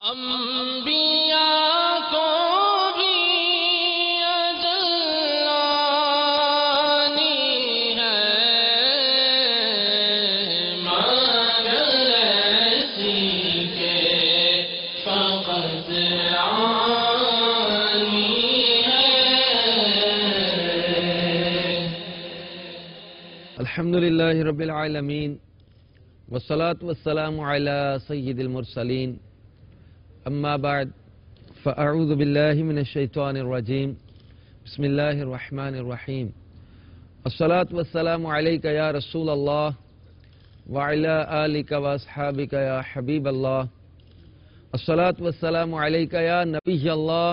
انبیاء کو بھی اجل آنی ہے، مگر ایسی کہ فقط آنی ہے۔ الحمدللہ رب العالمین والصلاة والسلام علی سید المرسلین، اما بعد فاعوذ باللہ من الشیطان الرجیم، بسم اللہ الرحمن الرحیم۔ الصلاة والسلام علیک یا رسول اللہ وعلی آلک واصحابک یا حبیب اللہ۔ الصلاة والسلام علیک یا نبی اللہ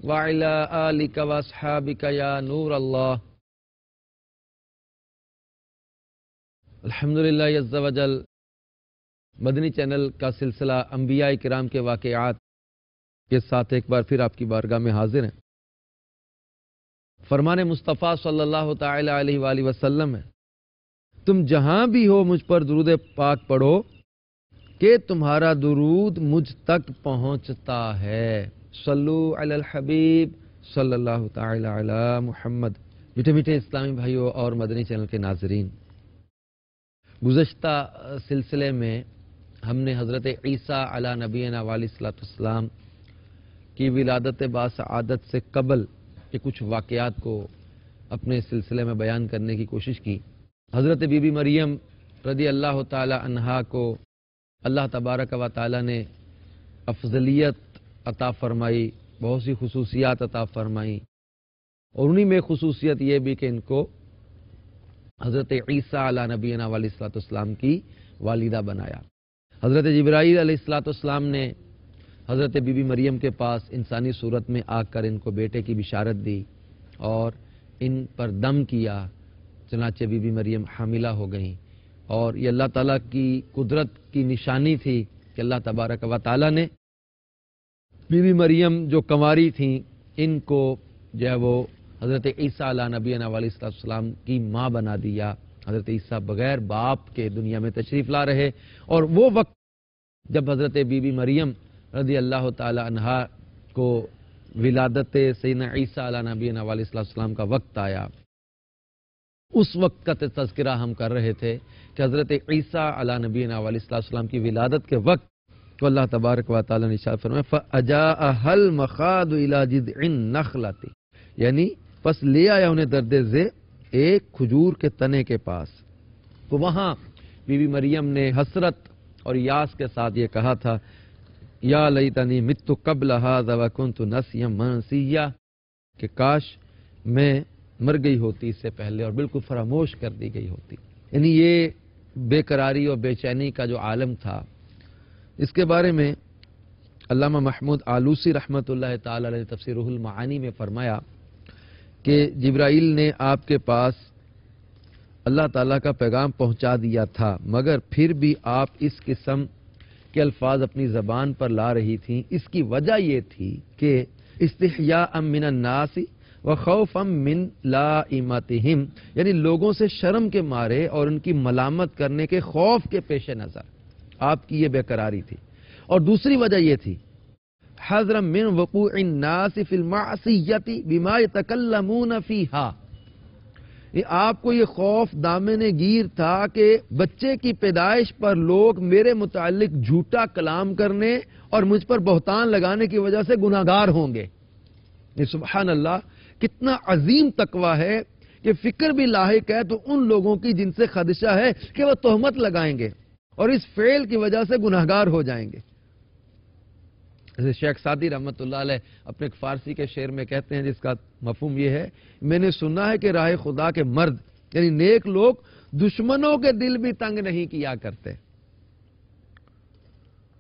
وعلی آلک واصحابک یا نور اللہ۔ الحمدللہ عز و جل مدنی چینل کا سلسلہ انبیاء کرام کے واقعات کے ساتھ ایک بار پھر آپ کی بارگاہ میں حاضر ہیں۔ فرمان مصطفیٰ صلی اللہ تعالی علیہ وآلہ وسلم ہے، تم جہاں بھی ہو مجھ پر درود پاک پڑھو کہ تمہارا درود مجھ تک پہنچتا ہے۔ صلو علی الحبیب صلی اللہ تعالی علی محمد۔ میٹھے میٹھے اسلامی بھائیوں اور مدنی چینل کے ناظرین، گزشتہ سلسلے میں ہم نے حضرت عیسیٰ علی نبینا علیہ الصلوۃ والسلام کی ولادت باسعادت سے قبل کے کچھ واقعات کو اپنے سلسلے میں بیان کرنے کی کوشش کی۔ حضرت بی بی مریم رضی اللہ تعالی عنہا کو اللہ تبارک و تعالی نے افضلیت عطا فرمائی، بہت سی خصوصیات عطا فرمائی، اور انہی میں خصوصیت یہ بھی کہ ان کو حضرت عیسیٰ علی نبینا علیہ الصلوۃ والسلام کی والدہ بنایا۔ حضرت جبرائیل علیہ الصلوۃ والسلام نے حضرت بی بی مریم کے پاس انسانی صورت میں آ کر ان کو بیٹے کی بشارت دی اور ان پر دم کیا، چنانچہ بی بی مریم حاملہ ہو گئیں، اور یہ اللہ تعالیٰ کی قدرت کی نشانی تھی کہ اللہ تبارک و تعالیٰ نے بی بی مریم جو کنواری تھیں ان کو جو ہے وہ حضرت عیسیٰ علیہ نبینا علیہ السلام کی ماں بنا دیا۔ حضرت عیسیٰ بغیر باپ کے دنیا میں تشریف لا رہے، اور وہ وقت جب حضرت بی بی مریم رضی اللہ تعالی عنہا کو ولادت سیدنا عیسیٰ علیہ نبینا علیہ السلام کا وقت آیا، اس وقت کا تذکرہ ہم کر رہے تھے کہ حضرت عیسیٰ علیہ نبینا علیہ السلام کی ولادت کے وقت تو اللہ تبارک و تعالی نے ارشاد فرمایا فَأَجَاءَهَا الْمَخَاضُ إِلَى جِذْعِ النَّخْلَةِ، یعنی پس لے آیا انہیں درد ذی ایک کھجور کے تنے کے پاس۔ تو وہاں بی بی مریم نے حسرت اور یاس کے ساتھ یہ کہا تھا، یا لیتنی مت قبل ھذا وکنت نسیا منسیا، کہ کاش میں مر گئی ہوتی اس سے پہلے اور بالکل فراموش کر دی گئی ہوتی۔ یعنی یہ بے قراری اور بے چینی کا جو عالم تھا، اس کے بارے میں علامہ محمود آلوسی رحمۃ اللہ تعالی علیہ تفسیر روح المعانی میں فرمایا کہ جبرائیل نے آپ کے پاس اللہ تعالیٰ کا پیغام پہنچا دیا تھا، مگر پھر بھی آپ اس قسم کے الفاظ اپنی زبان پر لا رہی تھیں۔ اس کی وجہ یہ تھی کہ استحیاء من الناس وخوفا من لائمتہم، یعنی لوگوں سے شرم کے مارے اور ان کی ملامت کرنے کے خوف کے پیش نظر آپ کی یہ بے قراری تھی۔ اور دوسری وجہ یہ تھی حذرا من وقوع الناس فی المعصیۃ بما یتکلمون فیہا، آپ کو یہ خوف دامن گیر تھا کہ بچے کی پیدائش پر لوگ میرے متعلق جھوٹا کلام کرنے اور مجھ پر بہتان لگانے کی وجہ سے گناہگار ہوں گے۔ یہ سبحان اللہ کتنا عظیم تقویٰ ہے کہ فکر بھی لاحق ہے تو ان لوگوں کی جن سے خدشہ ہے کہ وہ تہمت لگائیں گے اور اس فعل کی وجہ سے گناہگار ہو جائیں گے۔ جیسے شیخ سعدی رحمۃ اللہ علیہ اپنے ایک فارسی کے شعر میں کہتے ہیں، جس کا مفہوم یہ ہے، میں نے سنا ہے کہ راہ خدا کے مرد یعنی نیک لوگ دشمنوں کے دل بھی تنگ نہیں کیا کرتے۔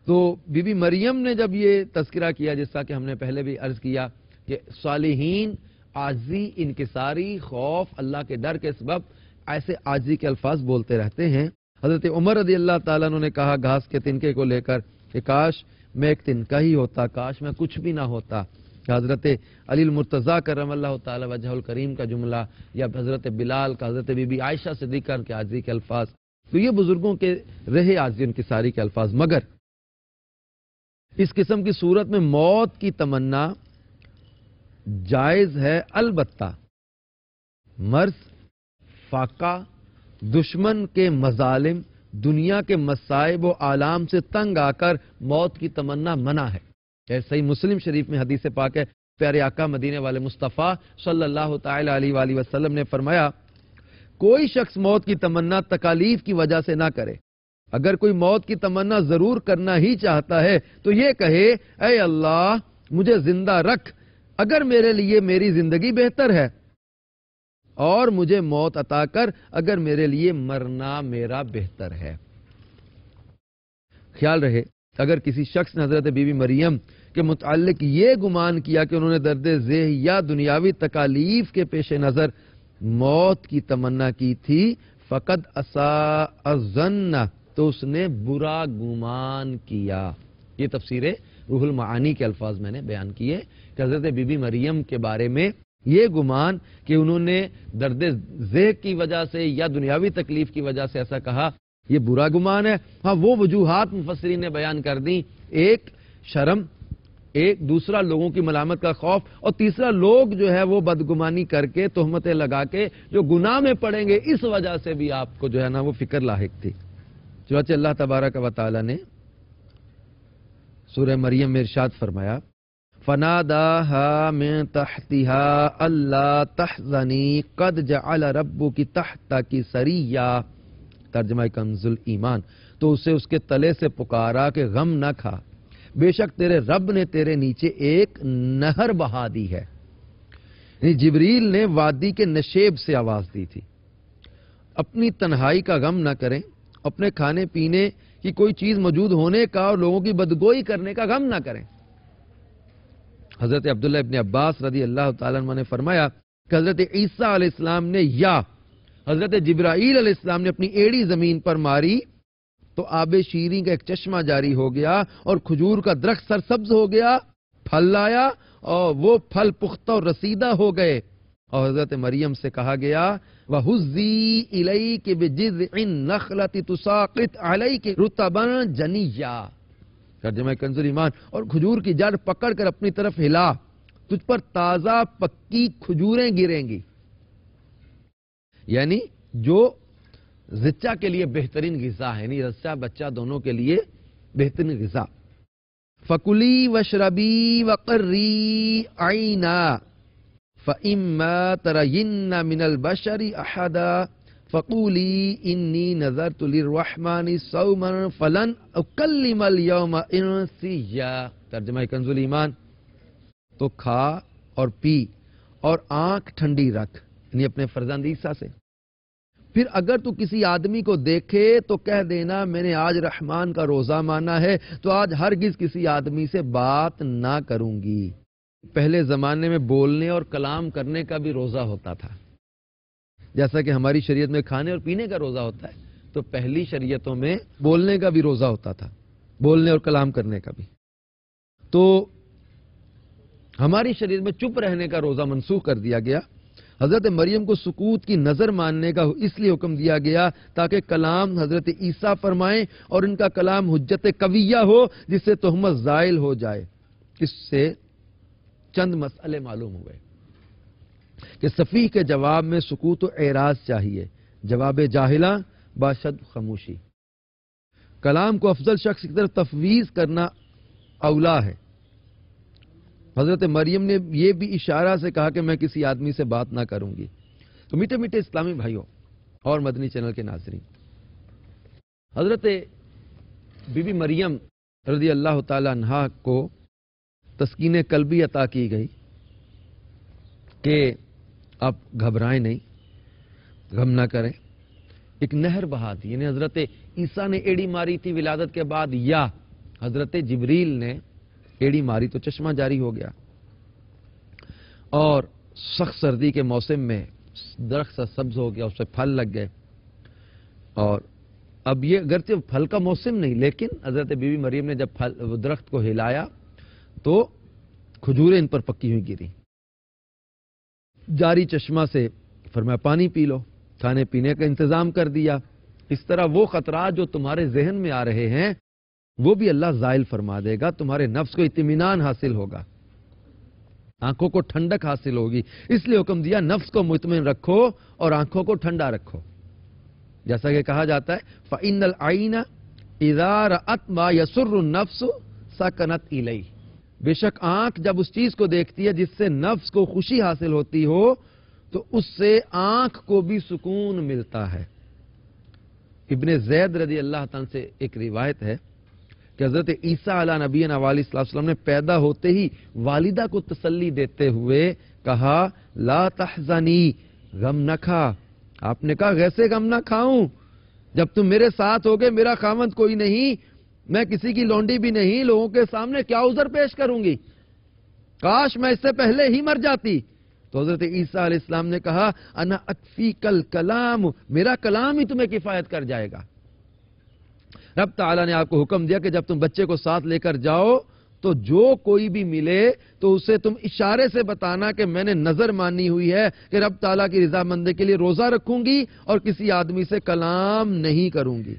تو بی بی مریم نے جب یہ تذکرہ کیا، جیسا کہ ہم نے پہلے بھی عرض کیا کہ صالحین عاجزی، انکساری، خوف، اللہ کے ڈر کے سبب ایسے عاجزی کے الفاظ بولتے رہتے ہیں۔ حضرت عمر رضی اللہ تعالیٰ عنہ نے کہا گھاس کے تنکے کو لے کر کہ کاش میں ایک تنکا ہی ہوتا، کاش میں کچھ بھی نہ ہوتا۔ حضرت علی المرتضیٰ کرم اللہ تعالی وجہ الکریم کا جملہ، یا حضرت بلال کا، حضرت بی بی عائشہ صدیقہ کے عاجزی کے الفاظ، تو یہ بزرگوں کے رہے عاجزی انکساری کے الفاظ۔ مگر اس قسم کی صورت میں موت کی تمنا جائز ہے، البتہ مرض، فاقہ، دشمن کے مظالم، دنیا کے مصائب و آلام سے تنگ آ کر موت کی تمنا منع ہے۔ صحیح مسلم شریف میں حدیث پاک ہے، پیارے آقا مدینے والے مصطفیٰ صلی اللہ تعالی علیہ وآلہ وسلم نے فرمایا، کوئی شخص موت کی تمنا تکالیف کی وجہ سے نہ کرے۔ اگر کوئی موت کی تمنا ضرور کرنا ہی چاہتا ہے تو یہ کہے، اے اللہ مجھے زندہ رکھ اگر میرے لیے میری زندگی بہتر ہے، اور مجھے موت عطا کر اگر میرے لیے مرنا میرا بہتر ہے۔ خیال رہے، اگر کسی شخص نے حضرت بی بی مریم کے متعلق یہ گمان کیا کہ انہوں نے درد ذیح یا دنیاوی تکالیف کے پیش نظر موت کی تمنا کی تھی، فقد اساء الظن، تو اس نے برا گمان کیا۔ یہ تفسیر روح المعانی کے الفاظ میں نے بیان کیے کہ حضرت بی بی مریم کے بارے میں یہ گمان کہ انہوں نے درد ذیح کی وجہ سے یا دنیاوی تکلیف کی وجہ سے ایسا کہا، یہ برا گمان ہے۔ ہاں، وہ وجوہات مفسرین نے بیان کر دیں، ایک شرم، ایک دوسرا لوگوں کی ملامت کا خوف، اور تیسرا لوگ جو ہے وہ بدگمانی کر کے تہمتیں لگا کے جو گناہ میں پڑیں گے، اس وجہ سے بھی آپ کو جو ہے نا وہ فکر لاحق تھی۔ چنانچہ اللہ تبارک و تعالی نے سورہ مریم میں ارشاد فرمایا، فناداها من تحتها الا تحزنی قد جعل ربک تحتک سریا، ترجمہ کنز الایمان، تو اسے اس کے تلے سے پکارا کہ غم نہ کھا، بے شک تیرے رب نے تیرے نیچے ایک نہر بہا دی ہے۔ یعنی جبریل نے وادی کے نشیب سے آواز دی تھی، اپنی تنہائی کا غم نہ کریں، اپنے کھانے پینے کی کوئی چیز موجود ہونے کا اور لوگوں کی بدگوئی کرنے کا غم نہ کریں۔ حضرت عبداللہ ابن عباس رضی اللہ تعالیٰ عنہ نے فرمایا کہ حضرت عیسیٰ علیہ السلام نے یا حضرت جبرائیل علیہ السلام نے اپنی ایڑی زمین پر ماری تو آب شیریں کا ایک چشمہ جاری ہو گیا اور کھجور کا درخت سرسبز ہو گیا، پھل لایا اور وہ پھل پختہ اور رسیدہ ہو گئے، اور حضرت مریم سے کہا گیا وَهُزِّي إِلَيْكِ بِجِذْعِ النَّخْلَةِ تُسَاقِطْ عَلَيْكِ رُطَبًا جَنِيًّا، ترجمہ کنز ایمان، اور کھجور کی جڑ پکڑ کر اپنی طرف ہلا، تجھ پر تازہ پکی کھجوریں گریں گی، یعنی جو زچہ کے لیے بہترین غذا ہے، یعنی رچہ بچہ دونوں کے لیے بہترین غذا۔ فَكُلِي وَاشْرَبِي وَقَرِّي عَيْنًا فَإِمَّا تَرَيِنَّ مِنَ الْبَشَرِ أَحَدًا فَقُولِي إِنِّي نَذَرْتُ لِلرَّحْمَنِ صَوْمًا فَلَنْ أُكَلِّمَ الْيَوْمَ إِنْسِيًّا، ترجمہ کنز الایمان، تو کھا اور پی اور آنکھ ٹھنڈی رکھ، یعنی اپنے فرزند عیسیٰ سے، پھر اگر تو کسی آدمی کو دیکھے تو کہہ دینا میں نے آج رحمان کا روزہ مانا ہے، تو آج ہرگز کسی آدمی سے بات نہ کروں گی۔ پہلے زمانے میں بولنے اور کلام کرنے کا بھی روزہ ہوتا تھا، جیسا کہ ہماری شریعت میں کھانے اور پینے کا روزہ ہوتا ہے، تو پہلی شریعتوں میں بولنے کا بھی روزہ ہوتا تھا، بولنے اور کلام کرنے کا بھی۔ تو ہماری شریعت میں چپ رہنے کا روزہ منسوخ کر دیا گیا۔ حضرت مریم کو سکوت کی نظر ماننے کا اس لیے حکم دیا گیا تاکہ کلام حضرت عیسیٰ فرمائیں اور ان کا کلام حجت قویہ ہو جس سے تہمت زائل ہو جائے۔ اس سے چند مسئلے معلوم ہوئے کہ صفیح کے جواب میں سکوت و اعراض چاہیے، جواب جاہلہ باشد خاموشی۔ کلام کو افضل شخص کی طرف تفویض کرنا اولا ہے۔ حضرت مریم نے یہ بھی اشارہ سے کہا کہ میں کسی آدمی سے بات نہ کروں گی۔ تو میٹھے میٹھے اسلامی بھائیوں اور مدنی چینل کے ناظرین، حضرت بی بی مریم رضی اللہ تعالی عنہا کو تسکین قلبی عطا کی گئی کہ آپ گھبرائیں نہیں، غم نہ کریں۔ ایک نہر بہا دی، یعنی حضرت عیسیٰ نے ایڑی ماری تھی ولادت کے بعد، یا حضرت جبریل نے ایڑی ماری تو چشمہ جاری ہو گیا، اور سخت سردی کے موسم میں درخت سبز ہو گیا، اس سے پھل لگ گئے، اور اب یہ اگرچہ پھل کا موسم نہیں، لیکن حضرت بی بی مریم نے جب درخت کو ہلایا تو کھجوریں ان پر پکی ہوئی گری۔ جاری چشمہ سے فرمایا پانی پی لو، کھانے پینے کا انتظام کر دیا۔ اس طرح وہ خطرات جو تمہارے ذہن میں آ رہے ہیں وہ بھی اللہ زائل فرما دے گا. تمہارے نفس کو اطمینان حاصل ہوگا, آنکھوں کو ٹھنڈک حاصل ہوگی. اس لیے حکم دیا نفس کو مطمئن رکھو اور آنکھوں کو ٹھنڈا رکھو. جیسا کہ کہا جاتا ہے فَإِنَّ الْعَيْنَ إِذَا رَأَتْ مَا يَسُرُّ النَّفْسُ سَكَنَتْ إِلَيْهِ. بے شک آنکھ جب اس چیز کو دیکھتی ہے جس سے نفس کو خوشی حاصل ہوتی ہو تو اس سے آنکھ کو بھی سکون ملتا ہے. ابن زید رضی اللہ تعالیٰ سے ایک روایت ہے کہ حضرت عیسیٰ علیہ نبینا علیہ السلام نے پیدا ہوتے ہی والدہ کو تسلی دیتے ہوئے کہا لا تحزنی, غم نہ کھا. آپ نے کہا کیسے غم نہ کھاؤں, جب تم میرے ساتھ ہوگے, میرا خاوند کوئی نہیں, میں کسی کی لونڈی بھی نہیں, لوگوں کے سامنے کیا عذر پیش کروں گی, کاش میں اس سے پہلے ہی مر جاتی. تو حضرت عیسیٰ علیہ السلام نے کہا انا اکفیک الکلام, میرا کلام ہی تمہیں کفایت کر جائے گا. رب تعالیٰ نے آپ کو حکم دیا کہ جب تم بچے کو ساتھ لے کر جاؤ تو جو کوئی بھی ملے تو اسے تم اشارے سے بتانا کہ میں نے نظر مانی ہوئی ہے کہ رب تعالیٰ کی رضامندی کے لیے روزہ رکھوں گی اور کسی آدمی سے کلام نہیں کروں گی.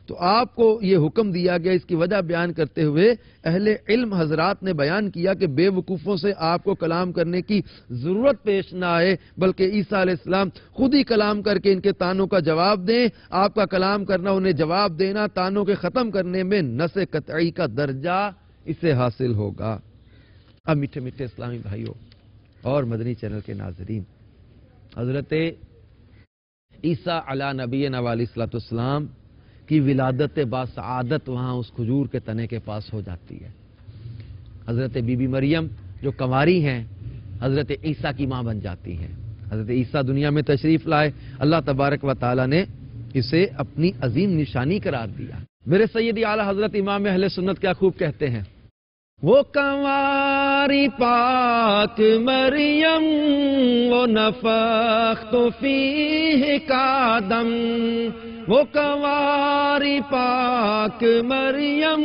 تو آپ کو یہ حکم دیا گیا. اس کی وجہ بیان کرتے ہوئے اہل علم حضرات نے بیان کیا کہ بے وقوفوں سے آپ کو کلام کرنے کی ضرورت پیش نہ آئے, بلکہ عیسیٰ علیہ السلام خود ہی کلام کر کے ان کے تانوں کا جواب دیں. آپ کا کلام کرنا, انہیں جواب دینا, تانوں کے ختم کرنے میں نص قطعی کا درجہ اسے حاصل ہوگا. اب میٹھے میٹھے اسلامی بھائیوں اور مدنی چینل کے ناظرین, حضرت عیسیٰ علیہ نبینا علیہ السلام کی ولادت باسعادت وہاں اس کھجور کے تنے کے پاس ہو جاتی ہے. حضرت بی بی مریم جو کنواری ہیں حضرت عیسیٰ کی ماں بن جاتی ہیں. حضرت عیسیٰ دنیا میں تشریف لائے, اللہ تبارک و تعالیٰ نے اسے اپنی عظیم نشانی قرار دیا. میرے سیدی اعلیٰ حضرت امام اہل سنت کیا خوب کہتے ہیں, وہ کنواری پاک مریم وہ نفخت فیہ کا دم, وہ کنواری پاک مریم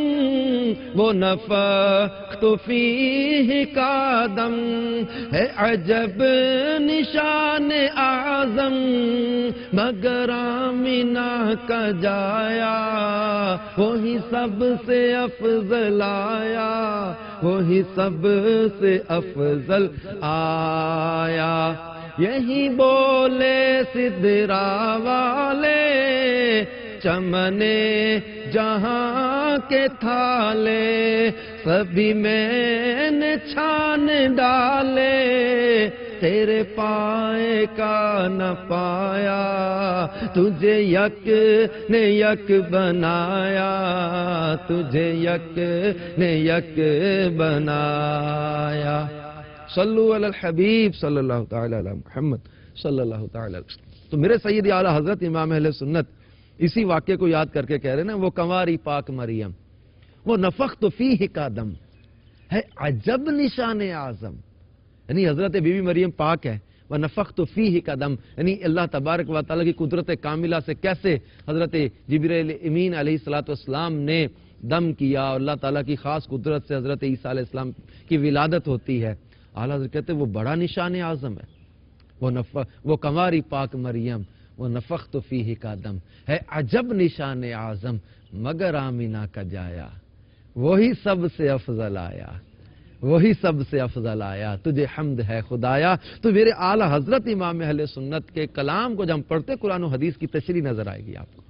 وہ نفخت فیہ کا دم, ہے عجب نشان اعظم مگر آمنہ کا جایا, وہی سب سے افضل آیا, وہی سب سے افضل آیا. یہی بولے سدرا والے چمنے جہاں کے تھالے, سبھی میں نے چھان ڈالے, تیرے پائے کا نہ پایا, تجھے یک نے یک بنایا, تجھے یک نے یک بنایا. صلو علی الحبیب صلی اللہ تعالی علی محمد صلی اللہ تعالی علیہ وسلم. تو میرے سید اعلیٰ حضرت امام اہل سنت اسی واقعے کو یاد کر کے کہہ رہے ہیں نا, وہ کنواری پاک مریم وہ نفخت فیہ کا دم, ہے عجب نشان اعظم. یعنی حضرت بی بی مریم پاک ہے, وہ نفخت فیہ کا دم, یعنی اللہ تبارک و تعالیٰ کی قدرت کاملہ سے کیسے حضرت جبرائیل امین علیہ السلام نے دم کیا, اور اللہ تعالیٰ کی خاص قدرت سے حضرت عیسیٰ علیہ السلام کی ولادت ہوتی ہے. اعلیٰ حضرت کہتے ہیں وہ بڑا نشان اعظم ہے. وہ کنواری پاک مریم وہ نفخت فیہ کا دم, ہے عجب نشان اعظم مگر آمنہ کا جایا, وہی سب سے افضل آیا, وہی سب سے افضل آیا, تجھے حمد ہے خدایا. تو میرے اعلیٰ حضرت امام اہل سنت کے کلام کو جب ہم پڑھتے قرآن و حدیث کی تشریح نظر آئے گی آپ کو.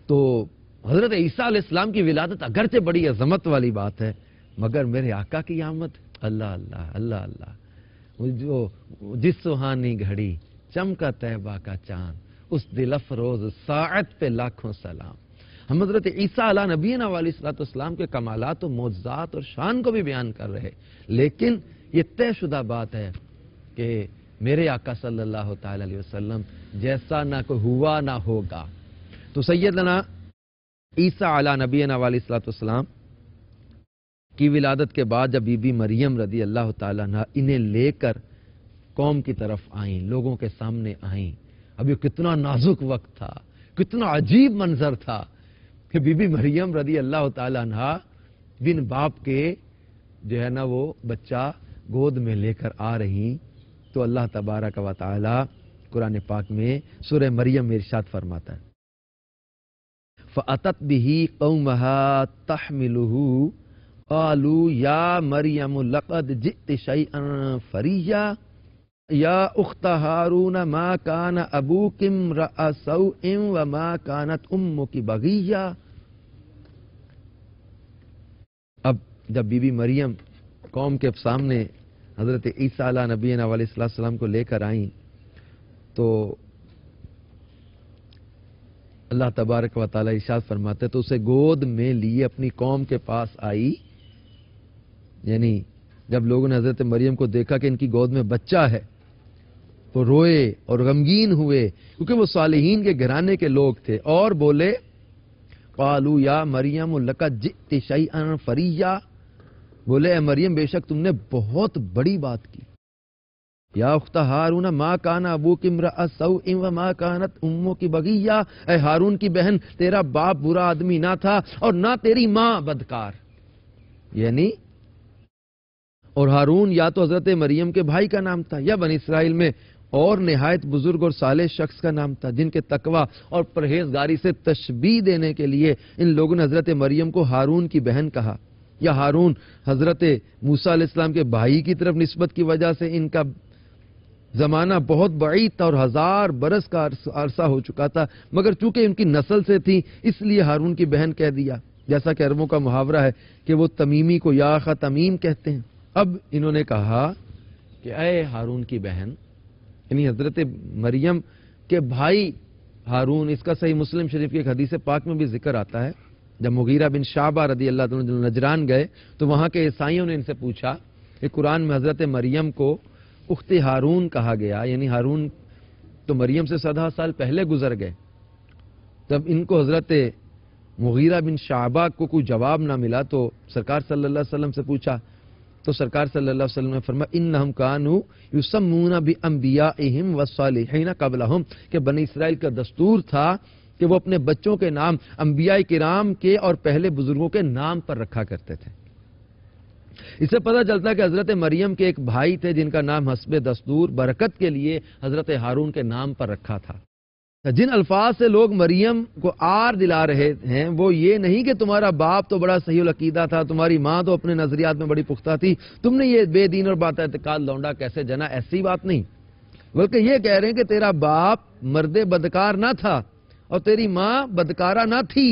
تو حضرت عیسیٰ علیہ السلام کی ولادت اگرچہ بڑی عظمت والی بات ہے, مگر میرے آقا کی آمد, اللہ اللہ اللہ اللہ, جو جس سہانی گھڑی چمکا طیبہ کا چاند, اس دل افروز ساعت پہ لاکھوں سلام. ہم حضرت عیسیٰ علیہ نبینا علیہ السلام کے کمالات و معجزات اور شان کو بھی بیان کر رہے, لیکن یہ طے شدہ بات ہے کہ میرے آقا صلی اللہ تعالی علیہ وسلم جیسا نہ کوئی ہوا نہ ہوگا. تو سیدنا عیسیٰ علیہ نبینا علیہ السلام کی ولادت کے بعد جب بی بی مریم رضی اللہ تعالیٰ عنہ انہیں لے کر قوم کی طرف آئیں, لوگوں کے سامنے آئیں, اب یہ کتنا نازک وقت تھا, کتنا عجیب منظر تھا کہ بی بی مریم رضی اللہ تعالیٰ عنہ بن باپ کے جو ہے نا وہ بچہ گود میں لے کر آ رہی. تو اللہ تبارک و تعالی قرآن پاک میں سورہ مریم میں ارشاد فرماتا ہے فَأَتَتْ بِهِ قَوْمَهَا تَحْمِلُهُ قَالُوا يَا مَرْيَمُ لَقَدْ جِئْتِ شَيْئًا فَرِيًّا یا اخت ہارون ما کان ابوک امرأ سوء وما کانت امک بغیہ. اب جب بی بی مریم قوم کے سامنے حضرت عیسیٰ علیہ نبینا علیہ السلام کو لے کر آئیں تو اللہ تبارک و تعالی ارشاد فرماتے تو اسے گود میں لیے اپنی قوم کے پاس آئی. یعنی جب لوگوں نے حضرت مریم کو دیکھا کہ ان کی گود میں بچہ ہے تو روئے اور غمگین ہوئے کیونکہ وہ صالحین کے گھرانے کے لوگ تھے اور بولے قالوا یا مریم لقد جئت شیئا فریا. بولے اے مریم بے شک تم نے بہت بڑی بات کی. یا اخت ہارون ما کان ابوک امرأ سوء وما کانت امک بغیہ. اے ہارون کی بہن تیرا باپ برا آدمی نہ تھا اور نہ تیری ماں بدکار. یعنی اور ہارون یا تو حضرت مریم کے بھائی کا نام تھا یا بنی اسرائیل میں اور نہایت بزرگ اور صالح شخص کا نام تھا جن کے تقوی اور پرہیزگاری سے تشبیہ دینے کے لیے ان لوگوں نے حضرت مریم کو ہارون کی بہن کہا. یا ہارون حضرت موسیٰ علیہ السلام کے بھائی کی طرف نسبت کی وجہ سے ان کا زمانہ بہت بعید تھا اور 1000 برس کا عرصہ ہو چکا تھا مگر چونکہ ان کی نسل سے تھی اس لیے ہارون کی بہن کہہ دیا. جیسا کہ عربوں کا محاورہ ہے کہ وہ تمیمی کو یا اخا تمیم کہتے ہیں. اب انہوں نے کہا کہ اے ہارون کی بہن یعنی حضرت مریم کے بھائی ہارون. اس کا صحیح مسلم شریف کی ایک حدیث پاک میں بھی ذکر آتا ہے جب مغیرہ بن شعبہ رضی اللہ عنہ نجران گئے تو وہاں کے عیسائیوں نے ان سے پوچھا کہ قرآن میں حضرت مریم کو اخت ہارون کہا گیا یعنی ہارون تو مریم سے 100 سال پہلے گزر گئے. جب ان کو حضرت مغیرہ بن شعبہ کو کوئی جواب نہ ملا تو سرکار صلی اللہ علیہ وسلم سے پوچھا تو سرکار صلی اللہ علیہ وسلم نے فرمایا انہم کانوا یسمون بانبیائہم والصالحین قبلہم کہ بنی اسرائیل کا دستور تھا کہ وہ اپنے بچوں کے نام انبیاء کرام کے اور پہلے بزرگوں کے نام پر رکھا کرتے تھے. اس سے پتہ چلتا ہے کہ حضرت مریم کے ایک بھائی تھے جن کا نام حسب دستور برکت کے لیے حضرت ہارون کے نام پر رکھا تھا. جن الفاظ سے لوگ مریم کو آر دلا رہے ہیں وہ یہ نہیں کہ تمہارا باپ تو بڑا صحیح العقیدہ تھا تمہاری ماں تو اپنے نظریات میں بڑی پختہ تھی تم نے یہ بے دین اور بات اعتقاد لونڈا کیسے جنا. ایسی بات نہیں بلکہ یہ کہہ رہے ہیں کہ تیرا باپ مرد بدکار نہ تھا اور تیری ماں بدکارہ نہ تھی.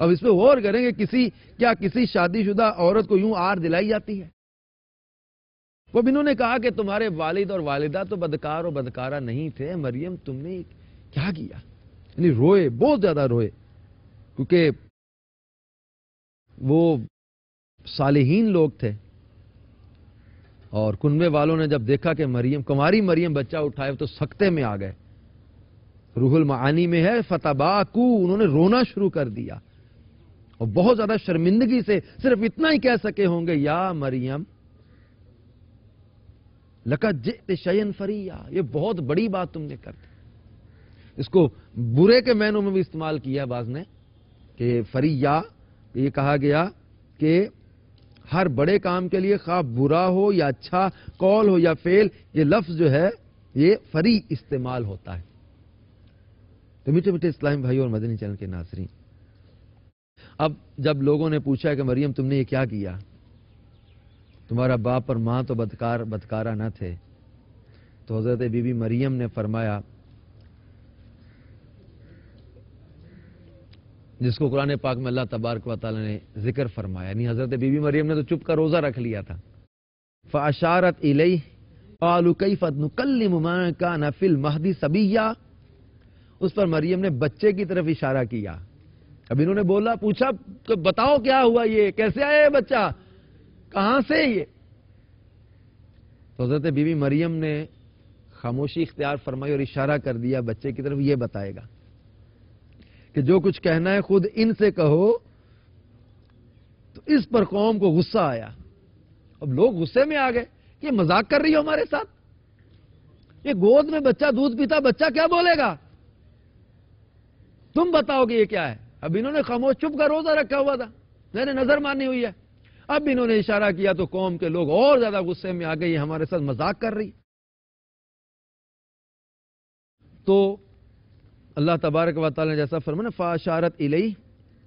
اب اس پہ غور کریں کہ کسی شادی شدہ عورت کو یوں آر دلائی جاتی ہے. وہ انہوں نے کہا کہ تمہارے والد اور والدہ تو بدکار اور بدکارہ نہیں تھے مریم تم نے کیا کیا. یعنی روئے بہت زیادہ روئے کیونکہ وہ صالحین لوگ تھے اور کنبے والوں نے جب دیکھا کہ کماری مریم بچہ اٹھائے تو سکتے میں آ گئے. روح المعانی میں ہے فتباکو انہوں نے رونا شروع کر دیا اور بہت زیادہ شرمندگی سے صرف اتنا ہی کہہ سکے ہوں گے یا مریم لقد جئت شیئا فریا. یہ بہت بڑی بات تم نے کر دی. اس کو برے کے معنوں میں بھی استعمال کیا بعض نے کہ فریا یہ کہا گیا کہ ہر بڑے کام کے لیے خواہ برا ہو یا اچھا قول ہو یا فعل یہ لفظ جو ہے یہ فری استعمال ہوتا ہے. تو میٹھے میٹھے اسلامی بھائی اور مدنی چینل کے ناظرین اب جب لوگوں نے پوچھا کہ مریم تم نے یہ کیا کیا تمہارا باپ اور ماں تو بدکارہ نہ تھے تو حضرت بی بی مریم نے فرمایا جس کو قرآن پاک میں اللہ تبارک و تعالی نے ذکر فرمایا یعنی حضرت بی بی مریم نے تو چپ کا روزہ رکھ لیا تھا. فاشارت الیہ قالوا کیف نکلم من کان فی المہد صبیا. اس پر مریم نے بچے کی طرف اشارہ کیا. اب انہوں نے بولا پوچھا کہ بتاؤ کیا ہوا یہ کیسے آیا یہ بچہ کہاں سے یہ. تو حضرت بی بی مریم نے خاموشی اختیار فرمائی اور اشارہ کر دیا بچے کی طرف یہ بتائے گا کہ جو کچھ کہنا ہے خود ان سے کہو. تو اس پر قوم کو غصہ آیا. اب لوگ غصے میں آ گئے یہ مذاق کر رہی ہو ہمارے ساتھ یہ گود میں بچہ دودھ پیتا بچہ کیا بولے گا تم بتاؤ کہ یہ کیا ہے. اب انہوں نے خاموش چپ کا روزہ رکھا ہوا تھا میں نے نظر مارنی ہوئی ہے. اب انہوں نے اشارہ کیا تو قوم کے لوگ اور زیادہ غصے میں آ گئے یہ ہمارے ساتھ مذاق کر رہی. تو اللہ تبارک و تعالی نے جیسا فرمایا فاشارت الیہ،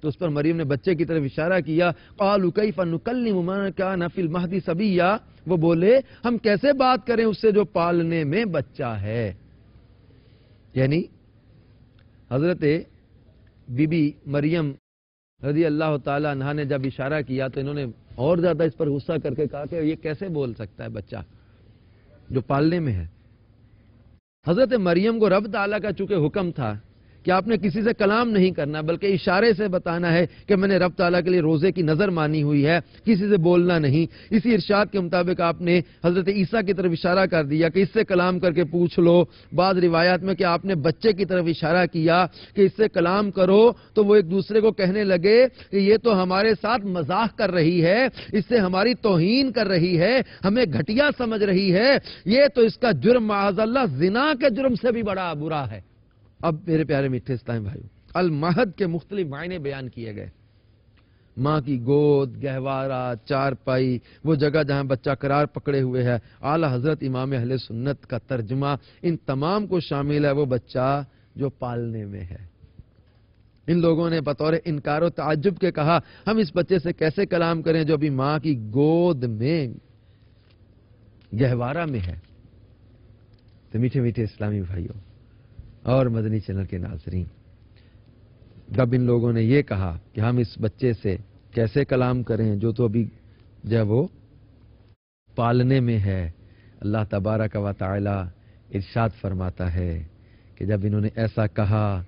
تو اس پر مریم نے بچے کی طرف اشارہ کیا. قالوا کیف نکلم من کان فی المہد صبیا، وہ بولے ہم کیسے بات کریں اس سے جو پالنے میں بچہ ہے. یعنی حضرت بی بی مریم رضی اللہ تعالی عنہا نے جب اشارہ کیا تو انہوں نے اور زیادہ اس پر غصہ کر کے کہا کہ یہ کیسے بول سکتا ہے بچہ جو پالنے میں ہے. حضرت مریم کو رب تعالیٰ کا چونکہ حکم تھا کہ آپ نے کسی سے کلام نہیں کرنا بلکہ اشارے سے بتانا ہے کہ میں نے رب تعالیٰ کے لیے روزے کی نظر مانی ہوئی ہے، کسی سے بولنا نہیں. اسی ارشاد کے مطابق آپ نے حضرت عیسیٰ کی طرف اشارہ کر دیا کہ اس سے کلام کر کے پوچھ لو. بعض روایات میں کہ آپ نے بچے کی طرف اشارہ کیا کہ اس سے کلام کرو، تو وہ ایک دوسرے کو کہنے لگے کہ یہ تو ہمارے ساتھ مزاح کر رہی ہے، اس سے ہماری توہین کر رہی ہے، ہمیں گھٹیا سمجھ رہی ہے، یہ تو اس کا جرم معاذ اللہ زنا کے جرم سے بھی بڑا برا ہے. اب میرے پیارے میٹھے اسلام بھائیو، المہد کے مختلف معنی بیان کیے گئے. ماں کی گود، گہوارہ، چارپائی، وہ جگہ جہاں بچہ قرار پکڑے ہوئے ہے. اعلی حضرت امام اہل سنت کا ترجمہ ان تمام کو شامل ہے وہ بچہ جو پالنے میں ہے. ان لوگوں نے بطور انکار و تعجب کے کہا ہم اس بچے سے کیسے کلام کریں جو ابھی ماں کی گود میں گہوارہ میں ہے. تو میٹھے میٹھے اسلامی بھائیوں اور مدنی چینل کے ناظرین، جب ان لوگوں نے یہ کہا کہ ہم اس بچے سے کیسے کلام کریں جو تو ابھی جب وہ پالنے میں ہے، اللہ تبارک و تعالی ارشاد فرماتا ہے کہ جب انہوں نے ایسا کہا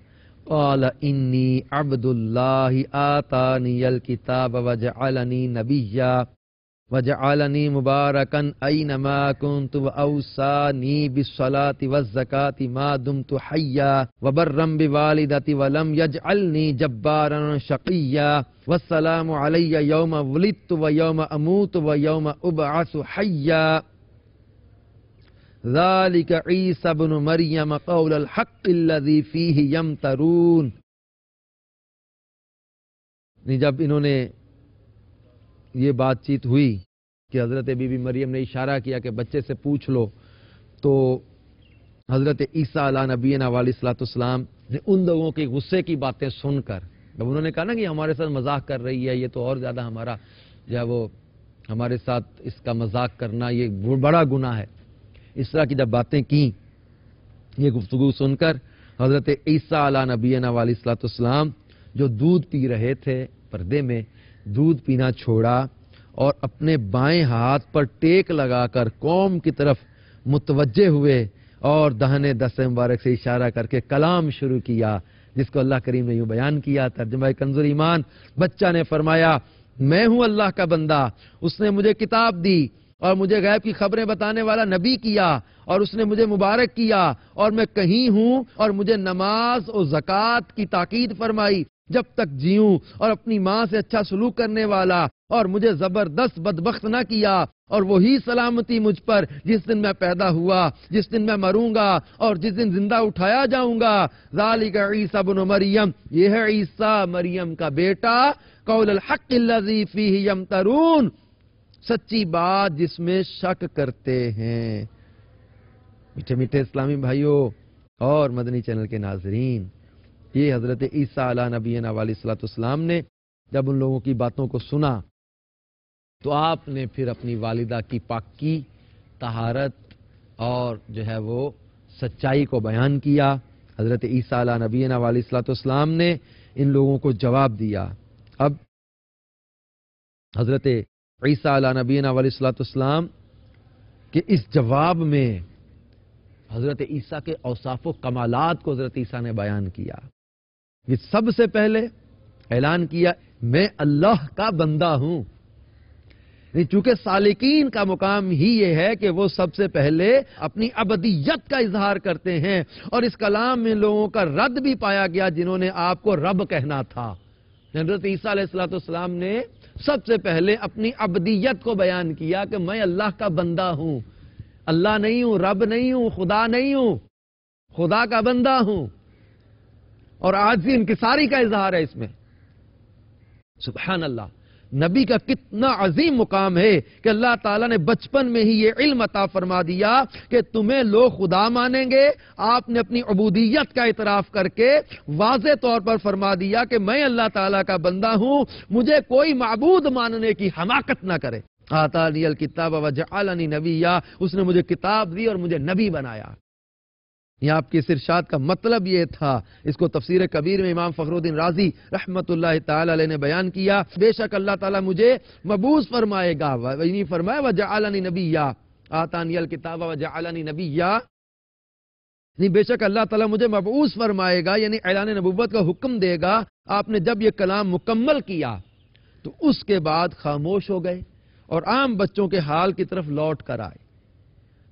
قال انی عبد اللہ آتانی الکتاب وجعلنی نبیا وجعلنی مبارکا اینما کنت واوصانی بالصلاۃ والزکاۃ ما دمت حیا وبرا بوالدتی ولم یجعلنی جبارا شقیا والسلام علی یوم ولدت ویوم اموت ویوم ابعث حیا ذالک عیسی ابن مریم قول الحق الذی فیہ یمترون. جب انہوں نے یہ بات چیت ہوئی کہ حضرت بی بی مریم نے اشارہ کیا کہ بچے سے پوچھ لو، تو حضرت عیسیٰ علیہ نبینا علیہ الصلوۃ والسلام نے ان لوگوں کے غصے کی باتیں سن کر، جب انہوں نے کہا نا کہ ہمارے ساتھ مذاق کر رہی ہے، یہ تو اور زیادہ ہمارا جو ہے وہ ہمارے ساتھ اس کا مذاق کرنا یہ بڑا گناہ ہے، اس طرح کی جب باتیں کی، یہ گفتگو سن کر حضرت عیسیٰ علیہ نبینا علیہ الصلوۃ والسلام جو دودھ پی رہے تھے پردے میں، دودھ پینا چھوڑا اور اپنے بائیں ہاتھ پر ٹیک لگا کر قوم کی طرف متوجہ ہوئے اور دہنے دست مبارک سے اشارہ کر کے کلام شروع کیا، جس کو اللہ کریم نے یوں بیان کیا. ترجمہ کنز ایمان، بچہ نے فرمایا میں ہوں اللہ کا بندہ، اس نے مجھے کتاب دی اور مجھے غیب کی خبریں بتانے والا نبی کیا اور اس نے مجھے مبارک کیا اور میں کہیں ہوں اور مجھے نماز اور زکوٰۃ کی تاکید فرمائی جب تک جیوں اور اپنی ماں سے اچھا سلوک کرنے والا اور مجھے زبردست بدبخت نہ کیا اور وہی سلامتی مجھ پر جس دن میں پیدا ہوا، جس دن میں مروں گا اور جس دن زندہ اٹھایا جاؤں گا. ذالک عیسی ابن مریم، یہ ہے عیسیٰ مریم کا بیٹا، قول الحق الذی فیہ یمترون، سچی بات جس میں شک کرتے ہیں. میٹھے میٹھے اسلامی بھائیوں اور مدنی چینل کے ناظرین، یہ حضرت عیسیٰ علیہ نبینا علیہ الصلوۃ والسلام نے جب ان لوگوں کی باتوں کو سنا تو آپ نے پھر اپنی والدہ کی پاکی، طہارت اور جو ہے وہ سچائی کو بیان کیا. حضرت عیسیٰ علیہ نبینا علیہ الصلوۃ والسلام نے ان لوگوں کو جواب دیا. اب حضرت عیسیٰ علیہ نبینا علیہ الصلوۃ والسلام کے اس جواب میں حضرت عیسیٰ کے اوصاف و کمالات کو حضرت عیسیٰ نے بیان کیا. یہ سب سے پہلے اعلان کیا میں اللہ کا بندہ ہوں. چونکہ سالکین کا مقام ہی یہ ہے کہ وہ سب سے پہلے اپنی عبدیت کا اظہار کرتے ہیں، اور اس کلام میں لوگوں کا رد بھی پایا گیا جنہوں نے آپ کو رب کہنا تھا. حضرت عیسیٰ علیہ الصلوۃ والسلام نے سب سے پہلے اپنی عبدیت کو بیان کیا کہ میں اللہ کا بندہ ہوں، اللہ نہیں ہوں، رب نہیں ہوں، خدا نہیں ہوں، خدا کا بندہ ہوں. اور عاجزی انکساری کا اظہار ہے اس میں. سبحان اللہ. نبی کا کتنا عظیم مقام ہے کہ اللہ تعالیٰ نے بچپن میں ہی یہ علم عطا فرما دیا کہ تمہیں لوگ خدا مانیں گے. آپ نے اپنی عبودیت کا اعتراف کر کے واضح طور پر فرما دیا کہ میں اللہ تعالیٰ کا بندہ ہوں, مجھے کوئی معبود ماننے کی حماقت نہ کرے. آتانی الکتاب وجعلنی نبیا, اس نے مجھے کتاب دی اور مجھے نبی بنایا. یہ آپ کے اس ارشاد کا مطلب یہ تھا. اس کو تفسیر کبیر میں امام فخر الدین رازی رحمت اللہ تعالی علیہ نے بیان کیا, بے شک اللہ تعالیٰ مجھے مبعوث فرمائے گا. نہیں فرمایا وجعلنی نبیا, آتانی الکتاب وجعلنی نبیا, نہیں بے شک اللہ تعالیٰ مجھے مبعوث فرمائے گا, یعنی اعلان نبوت کا حکم دے گا. آپ نے جب یہ کلام مکمل کیا تو اس کے بعد خاموش ہو گئے اور عام بچوں کے حال کی طرف لوٹ کر آئے.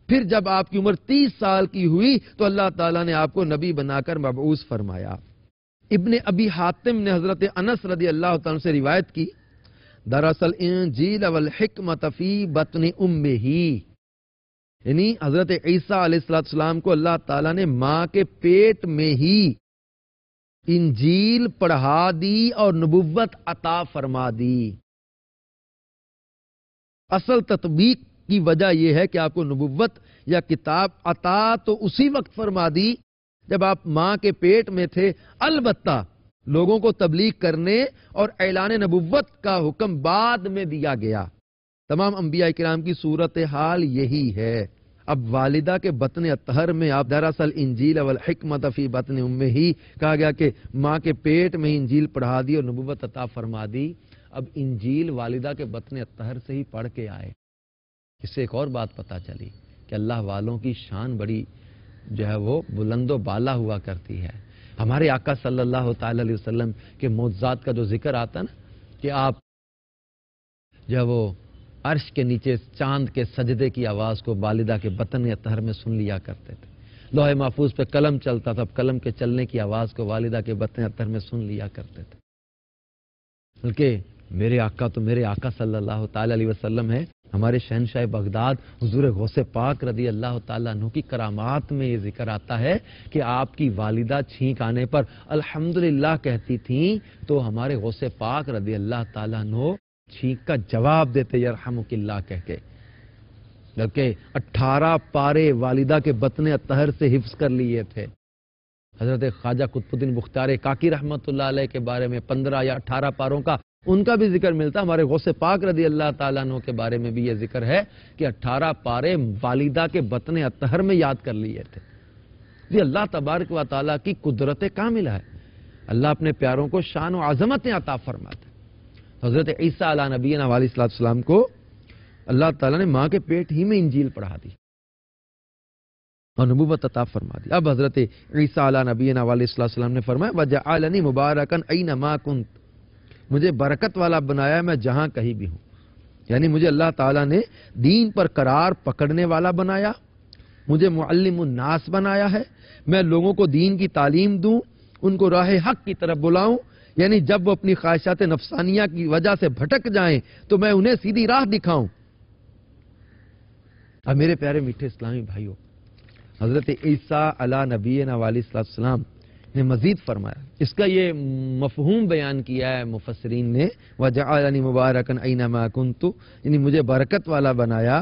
پھر جب آپ کی عمر 30 سال کی ہوئی تو اللہ تعالیٰ نے آپ کو نبی بنا کر مبعوث فرمایا. ابن ابی حاتم نے حضرت انس رضی اللہ تعالیٰ سے روایت کی, دراصل انجیل والحکمت فی بطن امہ, یعنی حضرت عیسیٰ علیہ السلام کو اللہ تعالیٰ نے ماں کے پیٹ میں ہی انجیل پڑھا دی اور نبوت عطا فرما دی. اصل تطبیق کی وجہ یہ ہے کہ آپ کو نبوت یا کتاب عطا تو اسی وقت فرما دی جب آپ ماں کے پیٹ میں تھے. البتہ لوگوں کو تبلیغ کرنے اور اعلان نبوت کا حکم بعد میں دیا گیا. تمام انبیاء کرام کی صورتحال یہی ہے. اب والدہ کے بطن اطہر میں آپ دراصل انجیل والحکمت فی بطن امہ ہی کہا گیا کہ ماں کے پیٹ میں انجیل پڑھا دی اور نبوت عطا فرما دی. اب انجیل والدہ کے بطن اطہر سے ہی پڑھ کے آئے. اس سے ایک اور بات پتا چلی کہ اللہ والوں کی شان بڑی جو ہے وہ بلند و بالا ہوا کرتی ہے. ہمارے آقا صلی اللہ تعالی علیہ وسلم کے معجزات کا جو ذکر آتا نا کہ آپ جو ہے وہ عرش کے نیچے چاند کے سجدے کی آواز کو والدہ کے بطن اطہر میں سن لیا کرتے تھے. لوح محفوظ پہ قلم چلتا تھا, قلم کے چلنے کی آواز کو والدہ کے بطن اطہر میں سن لیا کرتے تھے. بلکہ میرے آقا تو میرے آقا صلی اللہ تعالی علیہ وسلم ہے. ہمارے شہنشاہ بغداد حضور غوث پاک رضی اللہ تعالیٰ عنہ کی کرامات میں یہ ذکر آتا ہے کہ آپ کی والدہ چھینک آنے پر الحمدللہ کہتی تھیں تو ہمارے غوث پاک رضی اللہ تعالیٰ عنہ چھینک کا جواب دیتے یرحمک اللہ کہہ کے. بلکہ 18 پارے والدہ کے بطن اطہر سے حفظ کر لیے تھے. حضرت خواجہ قطب الدین بختیار کاکی رحمت اللہ علیہ کے بارے میں 15 یا 18 پاروں کا ان کا بھی ذکر ملتا. ہمارے غوث پاک رضی اللہ تعالیٰ عنہ کے بارے میں بھی یہ ذکر ہے کہ 18 پارے والدہ کے بطن اطہر میں یاد کر لیے تھے. یہ اللہ تبارک و تعالیٰ کی قدرت کاملہ ہے. اللہ اپنے پیاروں کو شان و عظمت عطا فرماتا ہے. حضرت عیسیٰ علیہ نبینا علیہ السلام کو اللہ تعالیٰ نے ماں کے پیٹ ہی میں انجیل پڑھا دی اور نبوت عطا فرما دی. اب حضرت عیسیٰ علیہ نبینا علیہ السلام نے فرمایا وجعلنی مبارکا اینما کنت, مجھے برکت والا بنایا میں جہاں کہیں بھی ہوں. یعنی مجھے اللہ تعالیٰ نے دین پر قرار پکڑنے والا بنایا, مجھے معلم الناس بنایا ہے. میں لوگوں کو دین کی تعلیم دوں, ان کو راہ حق کی طرف بلاؤں. یعنی جب وہ اپنی خواہشات نفسانیہ کی وجہ سے بھٹک جائیں تو میں انہیں سیدھی راہ دکھاؤں. اب میرے پیارے میٹھے اسلامی بھائیوں, حضرت عیسیٰ علیہ نبینا علیہ السلام نے مزید فرمایا, اس کا یہ مفہوم بیان کیا ہے مفسرین نے, وجعلنی مبارکا اینما کنت, یعنی مجھے برکت والا بنایا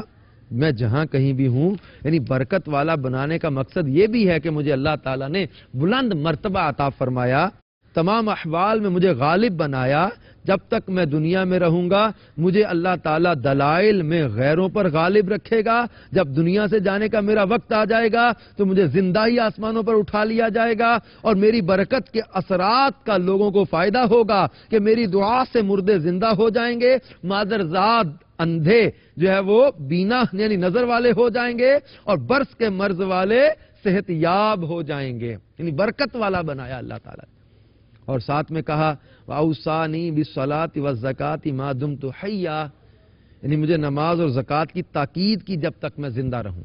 میں جہاں کہیں بھی ہوں. یعنی برکت والا بنانے کا مقصد یہ بھی ہے کہ مجھے اللہ تعالیٰ نے بلند مرتبہ عطا فرمایا, تمام احوال میں مجھے غالب بنایا. جب تک میں دنیا میں رہوں گا مجھے اللہ تعالیٰ دلائل میں غیروں پر غالب رکھے گا. جب دنیا سے جانے کا میرا وقت آ جائے گا تو مجھے زندہ ہی آسمانوں پر اٹھا لیا جائے گا, اور میری برکت کے اثرات کا لوگوں کو فائدہ ہوگا کہ میری دعا سے مردے زندہ ہو جائیں گے, مادرزاد اندھے جو ہے وہ بینا یعنی نظر والے ہو جائیں گے, اور برس کے مرض والے صحت یاب ہو جائیں گے. یعنی برکت والا بنایا اللہ تعالیٰ. اور ساتھ میں کہا وَأَوْصَانِي بِالصَّلَاةِ وَالزَّكَاةِ مَا دُمْتُ حَيًّا, یعنی مجھے نماز اور زکوٰۃ کی تاکید کی جب تک میں زندہ رہوں.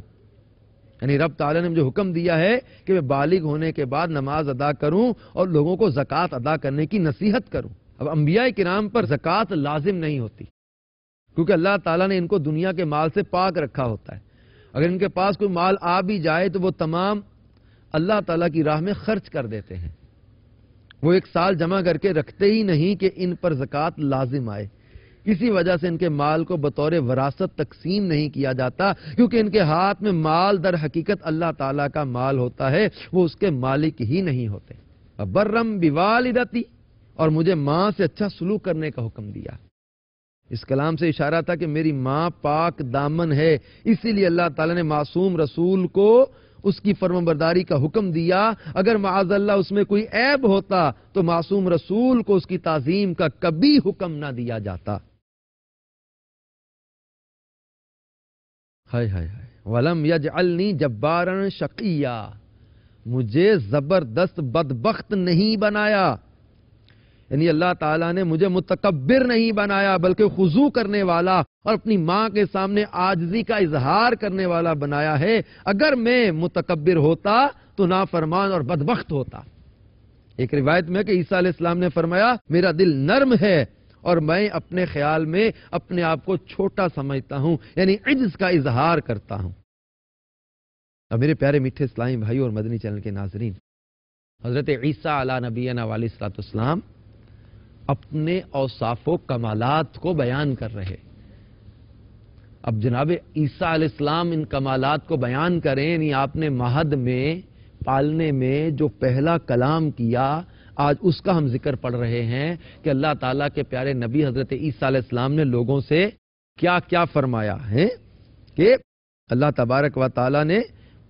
یعنی رب تعالیٰ نے مجھے حکم دیا ہے کہ میں بالغ ہونے کے بعد نماز ادا کروں اور لوگوں کو زکوٰۃ ادا کرنے کی نصیحت کروں. اب انبیاء کرام پر زکوٰۃ لازم نہیں ہوتی کیونکہ اللہ تعالیٰ نے ان کو دنیا کے مال سے پاک رکھا ہوتا ہے. اگر ان کے پاس کوئی مال آ بھی جائے تو وہ تمام اللہ تعالیٰ کی راہ میں خرچ کر دیتے ہیں. وہ ایک سال جمع کر کے رکھتے ہی نہیں کہ ان پر زکوٰۃ لازم آئے. کسی وجہ سے ان کے مال کو بطور وراثت تقسیم نہیں کیا جاتا، کیونکہ ان کے ہاتھ میں مال در حقیقت اللہ تعالیٰ کا مال ہوتا ہے، وہ اس کے مالک ہی نہیں ہوتے۔ برم بوالدتی، اور مجھے ماں سے اچھا سلوک کرنے کا حکم دیا۔ اس کلام سے اشارہ تھا کہ میری ماں پاک دامن ہے، اسی لیے اللہ تعالیٰ نے معصوم رسول کو اس کی فرمانبرداری کا حکم دیا۔ اگر معاذ اللہ اس میں کوئی عیب ہوتا تو معصوم رسول کو اس کی تعظیم کا کبھی حکم نہ دیا جاتا۔ ہائے ہائے ہائے، وَلَمْ يَجْعَلْنِي جَبَّارًا شَقِيًّا، مجھے زبردست بدبخت نہیں بنایا، یعنی اللہ تعالیٰ نے مجھے متکبر نہیں بنایا بلکہ خضوع کرنے والا اور اپنی ماں کے سامنے عاجزی کا اظہار کرنے والا بنایا ہے۔ اگر میں متکبر ہوتا تو نافرمان اور بدبخت ہوتا۔ ایک روایت میں کہ عیسیٰ علیہ السلام نے فرمایا میرا دل نرم ہے اور میں اپنے خیال میں اپنے آپ کو چھوٹا سمجھتا ہوں، یعنی عجز کا اظہار کرتا ہوں۔ اب میرے پیارے میٹھے اسلامی بھائی اور مدنی چینل کے ناظرین، حضرت عیسیٰ علیہ نبینا علیہ الصلوۃ والسلام اپنے اوصاف و کمالات کو بیان کر رہے۔ اب جناب عیسیٰ علیہ السلام ان کمالات کو بیان کریں، یعنی آپ نے مہد میں پالنے میں جو پہلا کلام کیا، آج اس کا ہم ذکر پڑھ رہے ہیں کہ اللہ تعالیٰ کے پیارے نبی حضرت عیسیٰ علیہ السلام نے لوگوں سے کیا کیا فرمایا ہے کہ اللہ تبارک و تعالیٰ نے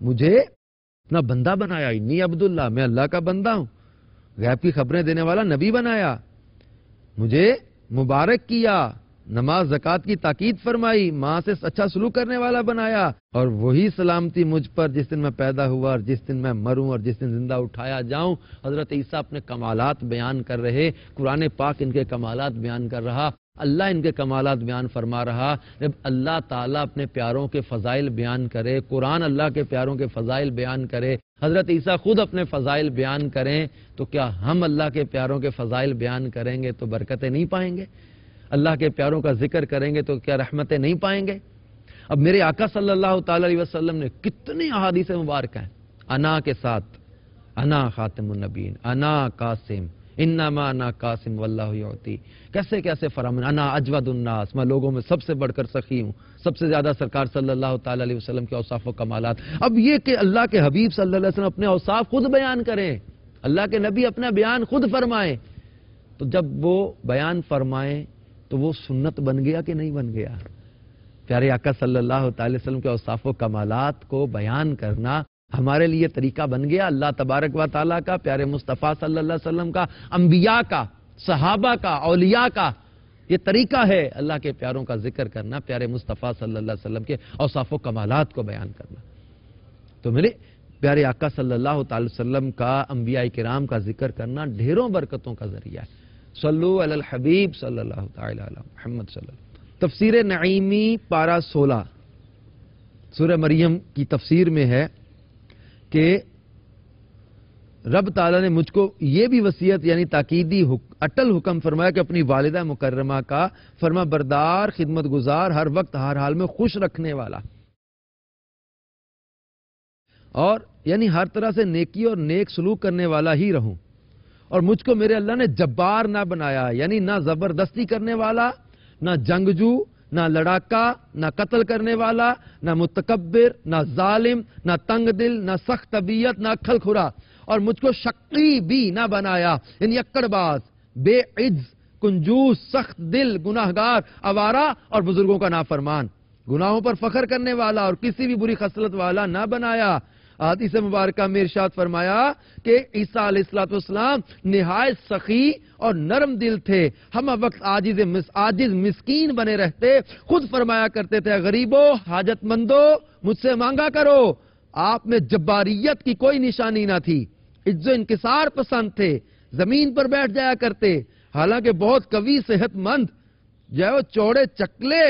مجھے اپنا بندہ بنایا، انی عبداللہ، میں اللہ کا بندہ ہوں، غیب کی خبریں دینے والا نبی بنایا، مجھے مبارک کیا، نماز زکوٰۃ کی تاکید فرمائی، ماں سے اچھا سلوک کرنے والا بنایا، اور وہی سلامتی مجھ پر جس دن میں پیدا ہوا اور جس دن میں مروں اور جس دن زندہ اٹھایا جاؤں۔ حضرت عیسیٰ اپنے کمالات بیان کر رہے، قرآن پاک ان کے کمالات بیان کر رہا، اللہ ان کے کمالات بیان فرما رہا۔ جب اللہ تعالیٰ اپنے پیاروں کے فضائل بیان کرے، قرآن اللہ کے پیاروں کے فضائل بیان کرے، حضرت عیسیٰ خود اپنے فضائل بیان کریں، تو کیا ہم اللہ کے پیاروں کے فضائل بیان کریں گے تو برکتیں نہیں پائیں گے؟ اللہ کے پیاروں کا ذکر کریں گے تو کیا رحمتیں نہیں پائیں گے؟ اب میرے آقا صلی اللہ تعالی علیہ وسلم نے کتنی احادیث مبارکہ ہیں انا کے ساتھ، انا خاتم النبیین، انا قاسم، انما انا قاسم واللہ یعطی، کیسے کیسے فرمان، انا اجود الناس، میں لوگوں میں سب سے بڑھ کر سخی ہوں، سب سے زیادہ سرکار صلی اللہ تعالی علیہ وسلم کے اوصاف و کمالات۔ اب یہ کہ اللہ کے حبیب صلی اللہ علیہ وسلم اپنے اوصاف خود بیان کریں، اللہ کے نبی اپنا بیان خود فرمائیں، تو جب وہ بیان فرمائیں تو وہ سنت بن گیا کہ نہیں بن گیا؟ پیارے آقا صلی اللہ تعالی وسلم کے اوصاف و کمالات کو بیان کرنا ہمارے لیے طریقہ بن گیا۔ اللہ تبارک و تعالیٰ کا، پیارے مصطفیٰ صلی اللہ علیہ وسلم کا، انبیاء کا، صحابہ کا، اولیاء کا یہ طریقہ ہے اللہ کے پیاروں کا ذکر کرنا، پیارے مصطفیٰ صلی اللہ علیہ وسلم کے اوصاف و کمالات کو بیان کرنا۔ تو میرے پیارے آقا صلی اللہ تعالی وسلم کا، انبیاء کرام کا ذکر کرنا ڈھیروں برکتوں کا ذریعہ ہے۔ صلو علی الحبیب صلی اللہ تعالی علی محمد صلی اللہ علیہ وسلم۔ تفسیر نعیمی پارہ 16 سورہ مریم کی تفسیر میں ہے کہ رب تعالیٰ نے مجھ کو یہ بھی وصیت یعنی تاکیدی اٹل حکم فرمایا کہ اپنی والدہ مکرمہ کا فرما بردار، خدمت گزار، ہر وقت ہر حال میں خوش رکھنے والا، اور یعنی ہر طرح سے نیکی اور نیک سلوک کرنے والا ہی رہوں۔ اور مجھ کو میرے اللہ نے جبار نہ بنایا، یعنی نہ زبردستی کرنے والا، نہ جنگجو، نہ لڑاکا، نہ قتل کرنے والا، نہ متکبر، نہ ظالم، نہ تنگ دل، نہ سخت طبیعت، نہ کھل کھرا، اور مجھ کو شقی بھی نہ بنایا، یعنی اکڑ باز، بے عز، کنجوس، سخت دل، گناہگار، آوارہ اور بزرگوں کا نافرمان، گناہوں پر فخر کرنے والا اور کسی بھی بری خصلت والا نہ بنایا۔ حدیث مبارکہ میں ارشاد فرمایا کہ عیسیٰ علیہ السلام نہایت سخی اور نرم دل تھے، ہم وقت عاجز مسکین بنے رہتے، خود فرمایا کرتے تھے غریبوں، حاجت مندوں، مجھ سے مانگا کرو۔ آپ میں جباریت کی کوئی نشانی نہ تھی، عز و انکسار پسند تھے، زمین پر بیٹھ جایا کرتے، حالانکہ بہت قوی صحت مند جو چوڑے چکلے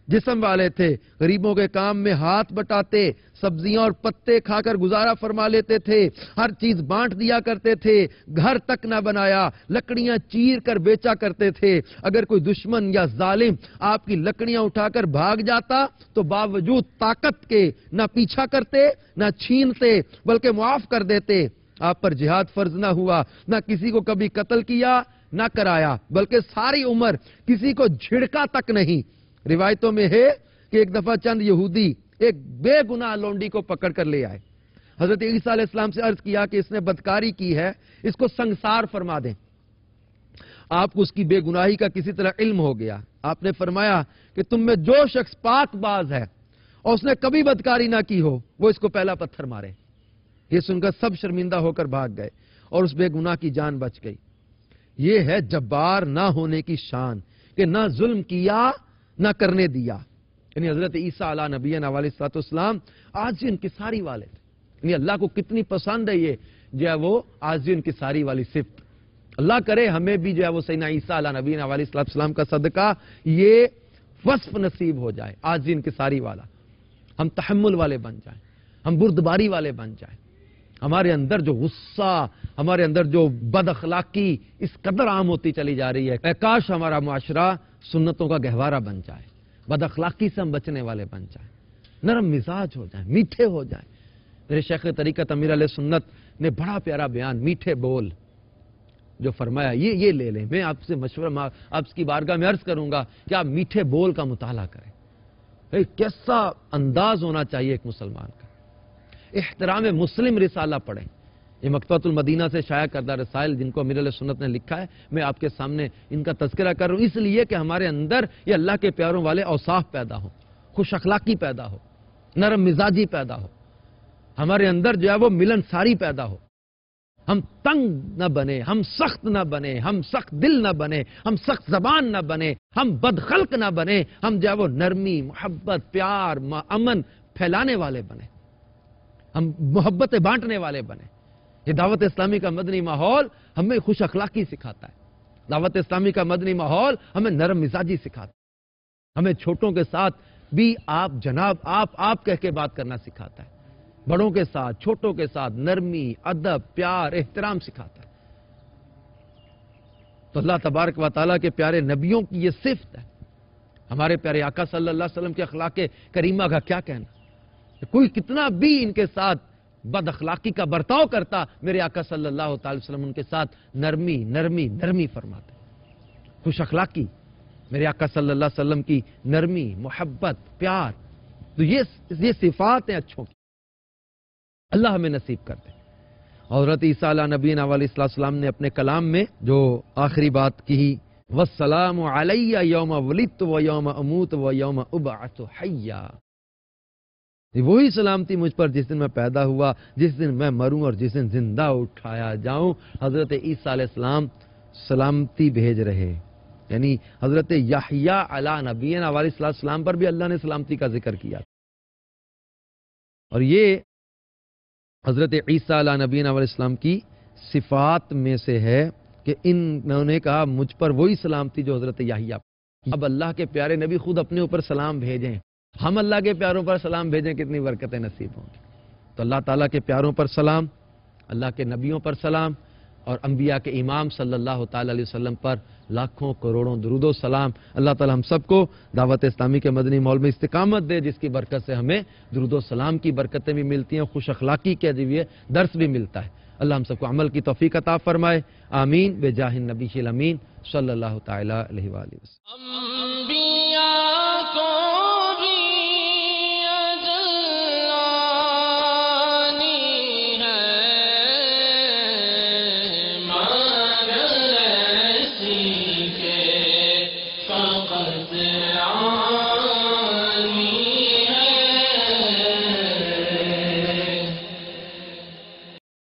جسم والے تھے، غریبوں کے کام میں ہاتھ بٹاتے، سبزیاں اور پتے کھا کر گزارا فرما لیتے تھے، ہر چیز بانٹ دیا کرتے تھے، گھر تک نہ بنایا، لکڑیاں چیر کر بیچا کرتے تھے۔ اگر کوئی دشمن یا ظالم آپ کی لکڑیاں اٹھا کر بھاگ جاتا تو باوجود طاقت کے نہ پیچھا کرتے، نہ چھینتے، بلکہ معاف کر دیتے۔ آپ پر جہاد فرض نہ ہوا، نہ کسی کو کبھی قتل کیا، نہ کرایا بلکہ ساری عمر کسی کو جھڑکا تک نہیں۔ روایتوں میں ہے کہ ایک دفعہ چند یہودی ایک بے گناہ لونڈی کو پکڑ کر لے آئے، حضرت عیسیٰ علیہ السلام سے عرض کیا کہ اس نے بدکاری کی ہے، اس کو سنگسار فرما دیں۔ آپ کو اس کی بے گناہی کا کسی طرح علم ہو گیا، آپ نے فرمایا کہ تم میں جو شخص پاک باز ہے اور اس نے کبھی بدکاری نہ کی ہو وہ اس کو پہلا پتھر مارے۔ یہ سن کر سب شرمندہ ہو کر بھاگ گئے اور اس بے گناہ کی جان بچ گئی۔ یہ ہے جبار نہ ہونے کی شان کہ نہ ظلم کیا نہ کرنے دیا۔ یعنی حضرت عیسیٰ علیہ نبینا علیہ الصلوۃ والسلام عاجزی انکساری والے تھے۔ یعنی اللہ کو کتنی پسند ہے یہ جو ہے وہ عاجزی انکساری والی صفت۔ اللہ کرے ہمیں بھی جو ہے وہ سیدنا عیسیٰ علیہ نبینا علیہ الصلوۃ والسلام کا صدقہ یہ وصف نصیب ہو جائے، عاجزی انکساری والا۔ ہم تحمل والے بن جائیں، ہم بردباری والے بن جائیں۔ ہمارے اندر جو غصہ، ہمارے اندر جو بد اخلاقی اس قدر عام ہوتی چلی جا رہی ہے، اے کاش ہمارا معاشرہ سنتوں کا گہوارہ بن جائے، بد اخلاقی سے ہم بچنے والے بن جائیں، نرم مزاج ہو جائیں، میٹھے ہو جائیں۔ میرے شیخ طریقت امیر علیہ سنت نے بڑا پیارا بیان میٹھے بول جو فرمایا، یہ لے لیں۔ میں آپ سے مشورہ آپ کی بارگاہ میں عرض کروں گا کہ آپ میٹھے بول کا مطالعہ کریں۔ کیسا انداز ہونا چاہیے ایک مسلمان کا۔ احترام مسلم رسالہ پڑھیں، یہ مکتبۃ المدینہ سے شائع کردہ رسائل جن کو امیر علیہ سنت نے لکھا ہے، میں آپ کے سامنے ان کا تذکرہ کر رہا ہوں اس لیے کہ ہمارے اندر یہ اللہ کے پیاروں والے اوصاف پیدا ہوں، خوش اخلاقی پیدا ہو، نرم مزاجی پیدا ہو، ہمارے اندر جو ہے وہ ملنساری پیدا ہو، ہم تنگ نہ بنے، ہم سخت نہ بنے، ہم سخت دل نہ بنے، ہم سخت زبان نہ بنے، ہم بدخلق نہ بنے، ہم جو ہے وہ نرمی، محبت، پیار، امن پھیلانے والے بنے، ہم محبتیں بانٹنے والے بنے۔ یہ دعوت اسلامی کا مدنی ماحول ہمیں خوش اخلاقی سکھاتا ہے، دعوت اسلامی کا مدنی ماحول ہمیں نرم مزاجی سکھاتا ہے، ہمیں چھوٹوں کے ساتھ بھی آپ جناب آپ کہہ کے بات کرنا سکھاتا ہے، بڑوں کے ساتھ چھوٹوں کے ساتھ نرمی، ادب، پیار، احترام سکھاتا ہے۔ تو اللہ تبارک و تعالیٰ کے پیارے نبیوں کی یہ صفت ہے۔ ہمارے پیارے آقا صلی اللہ علیہ وسلم کے اخلاق کریمہ کا کیا کہنا، کوئی کتنا بھی ان کے ساتھ بد اخلاقی کا برتاؤ کرتا، میرے آقا صلی اللہ تعالی وسلم ان کے ساتھ نرمی فرماتے، خوش اخلاقی، میرے آقا صلی اللہ علیہ وسلم کی نرمی، محبت، پیار۔ تو یہ صفات ہیں اچھوں کی، اللہ ہمیں نصیب کرتے۔ حضرت عیسیٰ علیہ نبینا علیہ السلام نے اپنے کلام میں جو آخری بات کی، والسلام علی یوم ولدت و یوم اموت و یوم ابعث حیا، وہی سلامتی مجھ پر جس دن میں پیدا ہوا، جس دن میں مروں اور جس دن زندہ اٹھایا جاؤں۔ حضرت عیسیٰ علیہ السلام سلامتی بھیج رہے، یعنی حضرت یحییٰ علیہ نبینا علیہ السلام پر بھی اللہ نے سلامتی کا ذکر کیا، اور یہ حضرت عیسیٰ علیہ نبینا علیہ السلام کی صفات میں سے ہے کہ انہوں نے کہا مجھ پر وہی سلامتی جو حضرت یحییٰ۔ اب اللہ کے پیارے نبی خود اپنے اوپر سلام بھیجیں، ہم اللہ کے پیاروں پر سلام بھیجیں، کتنی برکتیں نصیب ہوں گی۔ تو اللہ تعالیٰ کے پیاروں پر سلام، اللہ کے نبیوں پر سلام، اور انبیاء کے امام صلی اللہ تعالی علیہ وسلم پر لاکھوں کروڑوں درود و سلام۔ اللہ تعالیٰ ہم سب کو دعوت اسلامی کے مدنی ماحول میں استقامت دے، جس کی برکت سے ہمیں درود و سلام کی برکتیں بھی ملتی ہیں، خوش اخلاقی کے ذریعے درس بھی ملتا ہے۔ اللہ ہم سب کو عمل کی توفیق عطا فرمائے، آمین بجاہ النبی الامین صلی اللہ تعالی علیہ وآلہ وسلم۔